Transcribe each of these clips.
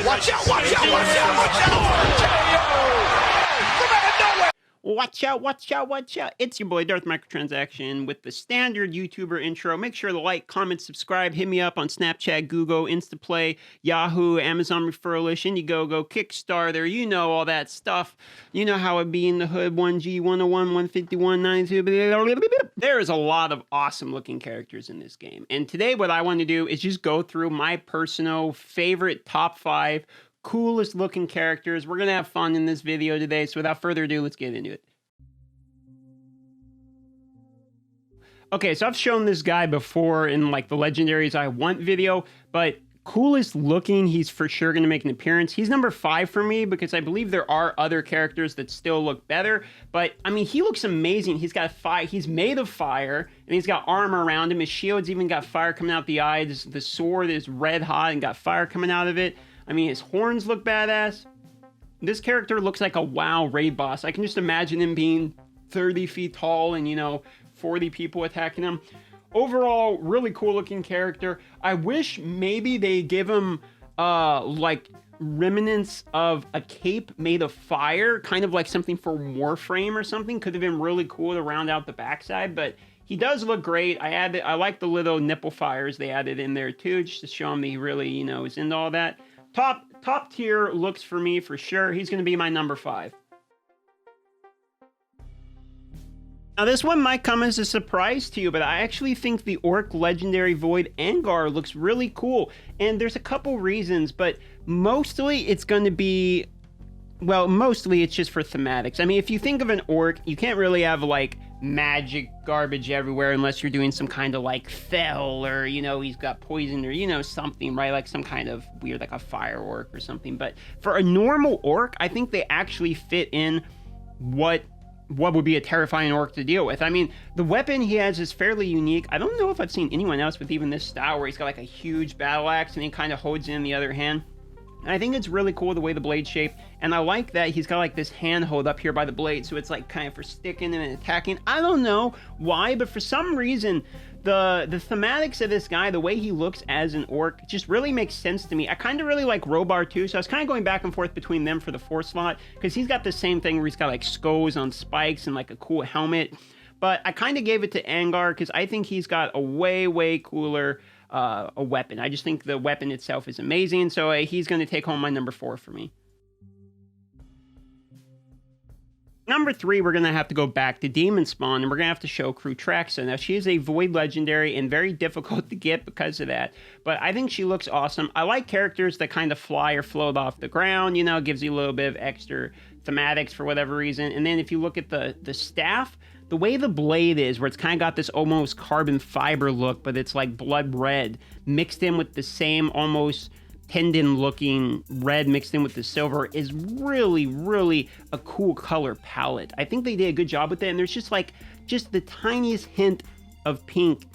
Watch out, watch out, watch out, watch out! Watch out, watch out, watch out. It's your boy, Darth Microtransaction, with the standard YouTuber intro. Make sure to like, comment, subscribe. Hit me up on Snapchat, Google, Instaplay, Yahoo, Amazon Referralish, Indiegogo, Kickstarter. You know all that stuff. You know how it be in the hood. 1G, 101, 151, 92. There is a lot of awesome looking characters in this game. And today what I want to do is just go through my personal favorite top 5 coolest looking characters. We're gonna have fun in this video today, so without further ado, let's get into it. Okay, so I've shown this guy before in like the Legendaries I Want video, but coolest looking, he's for sure gonna make an appearance. He's number 5 for me because I believe there are other characters that still look better, but I mean, he looks amazing. He's got fire, he's made of fire, and he's got armor around him. His shield's even got fire coming out the eyes. The sword is red hot and got fire coming out of it. I mean, his horns look badass. This character looks like a WoW raid boss. I can just imagine him being 30 feet tall and, you know, 40 people attacking him. Overall, really cool looking character. I wish maybe they give him, like, remnants of a cape made of fire, kind of like something for Warframe or something. Could have been really cool to round out the backside, but he does look great. I like the little nipple fires they added in there too, just to show him that he really, you know, is into all that. Top tier looks for me for sure. He's going to be my number 5. Now this one might come as a surprise to you, but I actually think the Orc Legendary Void Angar looks really cool. And there's a couple reasons, but mostly it's going to be, well, mostly it's just for thematics. I mean, if you think of an orc, you can't really have like magic garbage everywhere unless you're doing some kind of like fell, or, you know, he's got poison, or, you know, something, right? Like some kind of weird, like a fire orc or something. But for a normal orc, I think they actually fit in what would be a terrifying orc to deal with. I mean, the weapon he has is fairly unique. I don't know if I've seen anyone else with even this style where he's got like a huge battle axe and he kind of holds it in the other hand. And I think it's really cool the way the blade's shaped, and I like that he's got like this handhold up here by the blade, so it's like kind of for sticking and attacking. I don't know why, but for some reason, the thematics of this guy, the way he looks as an orc, just really makes sense to me. I kind of really like Robar too, so I was kind of going back and forth between them for the 4 slot, because he's got the same thing where he's got like skulls on spikes and like a cool helmet. But I kind of gave it to Angar because I think he's got a way cooler a weapon. I just think the weapon itself is amazing, so he's going to take home my number 4 for me. Number 3, we're going to have to go back to Demon Spawn, and we're going to have to show Crew Traxa. Now, she is a Void Legendary and very difficult to get because of that, but I think she looks awesome. I like characters that kind of fly or float off the ground, you know, gives you a little bit of extra thematics for whatever reason. And then if you look at the staff, the way the blade is, where it's kind of got this almost carbon fiber look, but it's like blood red, mixed in with the same almost tendon-looking red mixed in with the silver, is really a cool color palette. I think they did a good job with it, and there's just the tiniest hint of pink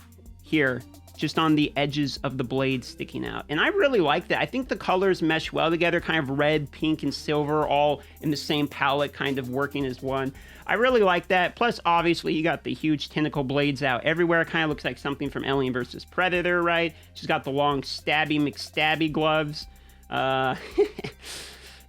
here, just on the edges of the blade sticking out. And I really like that. I think the colors mesh well together, kind of red, pink, and silver, all in the same palette, kind of working as one. I really like that. Plus, obviously, you got the huge tentacle blades out everywhere. Kind of looks like something from Alien vs. Predator, right? She's got the long stabby McStabby gloves.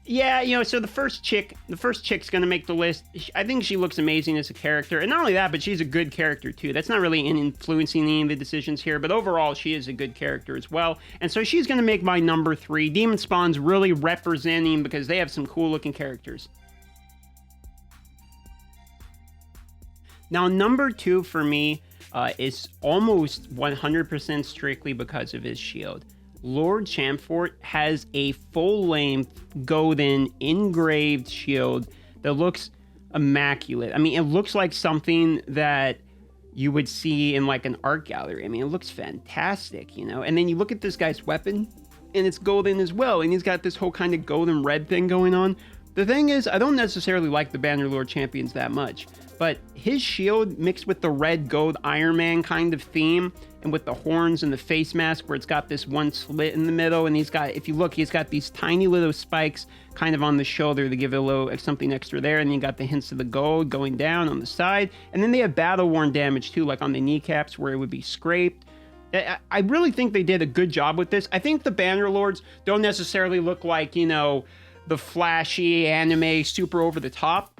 Yeah, you know, so the first chick's gonna make the list. I think she looks amazing as a character, and not only that, but she's a good character too. That's not really influencing any of the decisions here, but overall, she is a good character as well. And so she's gonna make my number 3. Demon Spawn's really representing because they have some cool looking characters. Now, number 2 for me is almost 100% strictly because of his shield. Lord Chamfort has a full-length golden engraved shield that looks immaculate. I mean, it looks like something that you would see in like an art gallery. I mean, it looks fantastic, you know? And then you look at this guy's weapon, and it's golden as well, and he's got this whole kind of golden red thing going on. The thing is, I don't necessarily like the Bannerlord champions that much, but his shield mixed with the red gold Iron Man kind of theme, and with the horns and the face mask where it's got this one slit in the middle, and he's got, if you look, he's got these tiny little spikes kind of on the shoulder to give it a little something extra there, and then you got the hints of the gold going down on the side, and then they have battle worn damage too, like on the kneecaps where it would be scraped. I really think they did a good job with this. I think the Bannerlords don't necessarily look like, you know, the flashy anime super over the top,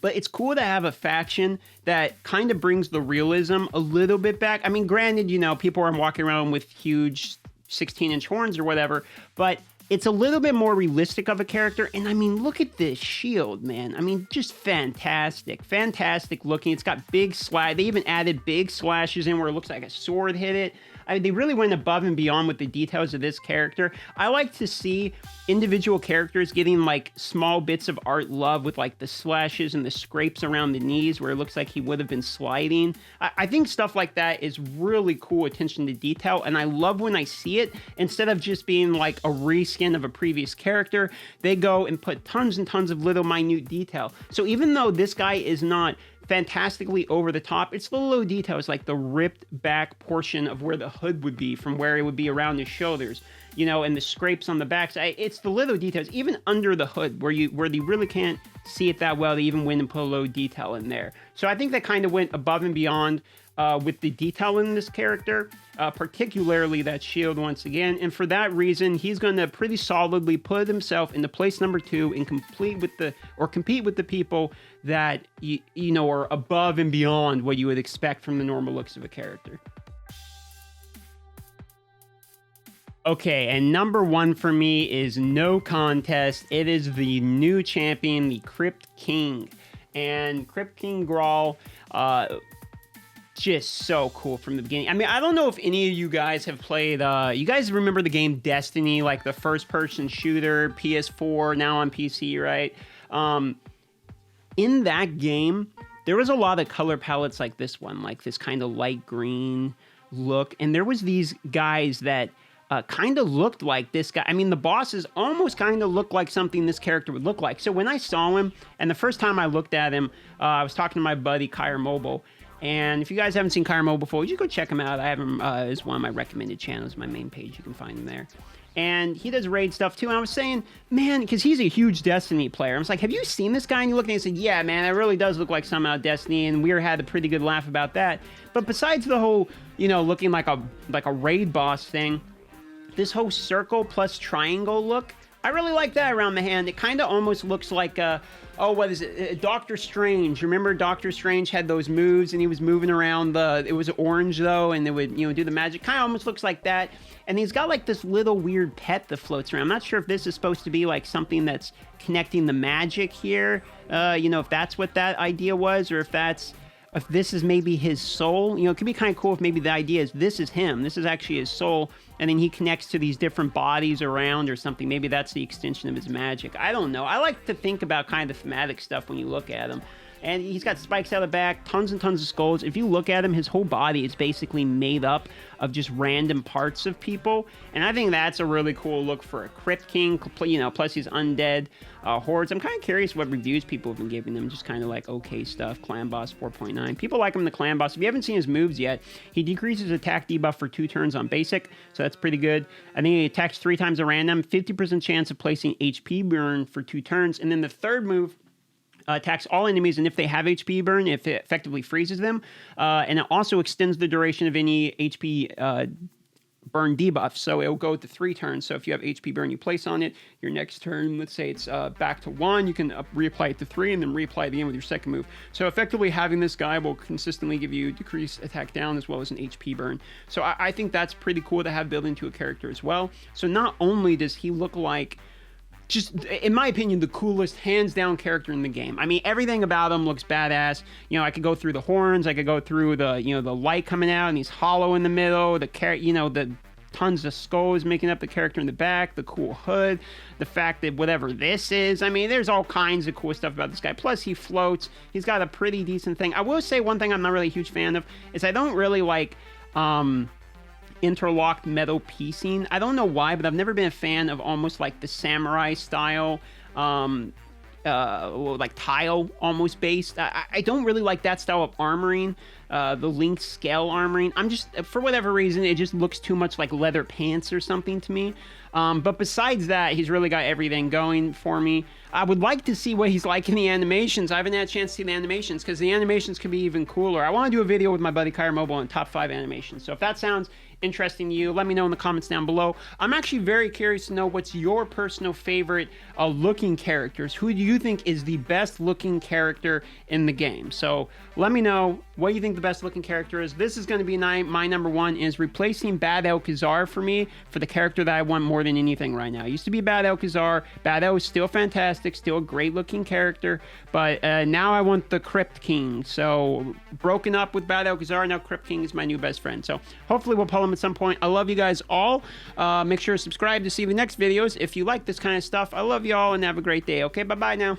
but it's cool to have a faction that kind of brings the realism a little bit back. I mean, granted, you know, people are walking around with huge 16-inch horns or whatever, but it's a little bit more realistic of a character. And I mean, look at this shield, man. I mean, just fantastic. Fantastic looking. It's got big slash. They even added big slashes in where it looks like a sword hit it. I mean, they really went above and beyond with the details of this character. I like to see individual characters getting like small bits of art love with like the slashes and the scrapes around the knees where it looks like he would have been sliding. I think stuff like that is really cool attention to detail, and I love when I see it. Instead of just being like a reskin of a previous character, they go and put tons and tons of little minute detail. So even though this guy is not fantastically over the top, it's the little details like the ripped back portion of where the hood would be from where it would be around his shoulders, you know, and the scrapes on the back. It's the little details, even under the hood where you really can't see it that well. They even went and put a little detail in there. So I think that kind of went above and beyond with the detail in this character, particularly that shield once again. And for that reason, he's going to pretty solidly put himself into place number 2 and compete with the people that you know are above and beyond what you would expect from the normal looks of a character. Okay, and number 1 for me is no contest. It is the new champion, the Crypt King. And Crypt King Grawl, just so cool from the beginning. I mean, I don't know if any of you guys have played, you guys remember the game Destiny, like the first-person shooter, PS4, now on PC, right? In that game, there was a lot of color palettes like this one, like this kind of light green look, and there was these guys that kind of looked like this guy. I mean, the bosses almost kind of looked like something this character would look like. So when I saw him, and the first time I looked at him, I was talking to my buddy, Kyr Mobile, and if you guys haven't seen Kyr Mobile before, you go check him out. I have him as one of my recommended channels, my main page. You can find him there. And he does raid stuff too. And I was saying, man, because he's a huge Destiny player. I was like, have you seen this guy? And he looked at me and said, yeah, man, it really does look like something out of Destiny. And we had a pretty good laugh about that. But besides the whole, you know, looking like a raid boss thing, this whole circle plus triangle look, I really like that around the hand. It kind of almost looks like what is it? Doctor Strange. Remember Doctor Strange had those moves and he was moving around it was orange though, and they would, you know, do the magic. Kind of almost looks like that. And he's got like this little weird pet that floats around. I'm not sure if this is supposed to be like something that's connecting the magic here. You know, if that's what that idea was, or if this is maybe his soul. You know, it could be kind of cool if maybe the idea is this is him. This is actually his soul. And then he connects to these different bodies around or something. Maybe that's the extension of his magic. I don't know. I like to think about kind of the thematic stuff when you look at him. And he's got spikes out the back, tons and tons of skulls. If you look at him, his whole body is basically made up of just random parts of people. And I think that's a really cool look for a Crypt King. You know, plus he's undead hordes. I'm kind of curious what reviews people have been giving them. Just kind of like okay stuff. Clan Boss 4.9. People like him in the Clan Boss. If you haven't seen his moves yet, he decreases attack debuff for 2 turns on basic. So that's pretty good. I think he attacks 3 times at random. 50% chance of placing HP burn for 2 turns. And then the third move attacks all enemies, and if they have HP burn, if it effectively freezes them, and it also extends the duration of any HP burn debuff, so it will go to 3 turns. So if you have HP burn you place on it, your next turn, let's say it's back to 1, you can reapply it to 3, and then reapply it again with your second move. So effectively having this guy will consistently give you decreased attack down as well as an HP burn. So I think that's pretty cool to have built into a character as well. So not only does he look like, just, in my opinion, the coolest, hands-down character in the game. I mean, everything about him looks badass. You know, I could go through the horns, I could go through the, you know, the light coming out, and he's hollow in the middle, the tons of skulls making up the character in the back, the cool hood, the fact that whatever this is, I mean, there's all kinds of cool stuff about this guy. Plus, he floats. He's got a pretty decent thing. I will say one thing I'm not really a huge fan of is I don't really like, interlocked metal piecing. I don't know why, but I've never been a fan of almost like the samurai style, like tile almost based. I don't really like that style of armoring. the linked scale armoring. I'm just, for whatever reason, it just looks too much like leather pants or something to me. But besides that, he's really got everything going for me. I would like to see what he's like in the animations. I haven't had a chance to see the animations because the animations could be even cooler. I want to do a video with my buddy Kyra Mobile on top 5 animations. So if that sounds interesting to you, let me know in the comments down below. I'm actually very curious to know what's your personal favorite looking characters. Who do you think is the best looking character in the game? So let me know what you think the best looking character is. This is going to be my number one, is replacing Bad Alcazar for me for the character that I want more than anything right now. It used to be Bad Alcazar. Bad Al is still fantastic, still a great looking character, but now I want the Crypt King. So broken up with Bad Alcazar, now Crypt King is my new best friend. So hopefully we'll pull him at some point. I love you guys all. Make sure to subscribe to see the next videos if you like this kind of stuff. I love you all and have a great day. Okay, bye-bye now.